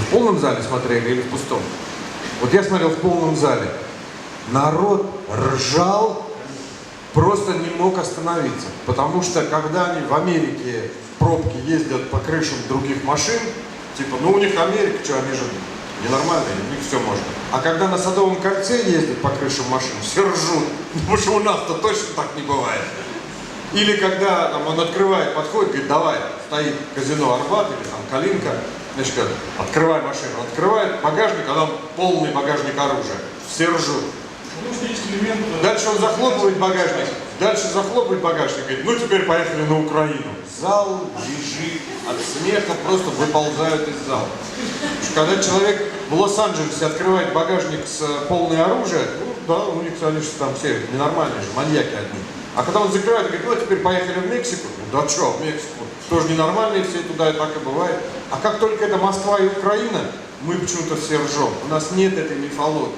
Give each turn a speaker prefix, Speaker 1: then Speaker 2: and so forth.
Speaker 1: в полном зале смотрели или в пустом? Вот я смотрел в полном зале. Народ ржал, просто не мог остановиться. Потому что когда они в Америке в пробке ездят по крышам других машин, типа, ну у них Америка, что они же ненормальные, у них все можно. А когда на Садовом кольце ездят по крышам машин, все ржут, потому что у нас-то точно так не бывает. Или когда там, он открывает, подходит, говорит, давай, стоит казино Арбат или там Калинка, значит, открывай машину, он открывает багажник, а там полный багажник оружия, все ржут. Дальше он захлопывает багажник, говорит, ну теперь поехали на Украину. Зал визжит от смеха, просто выползают из зала. Когда человек в Лос-Анджелесе открывает багажник с полным оружием, ну да, у них, конечно, там все ненормальные же, маньяки одни. А когда он закрывает, говорит, ну теперь поехали в Мексику. Ну да что, в Мексику? Тоже ненормальные все туда, и так и бывает. А как только это Москва и Украина, мы почему-то все ржем. У нас нет этой мифологии.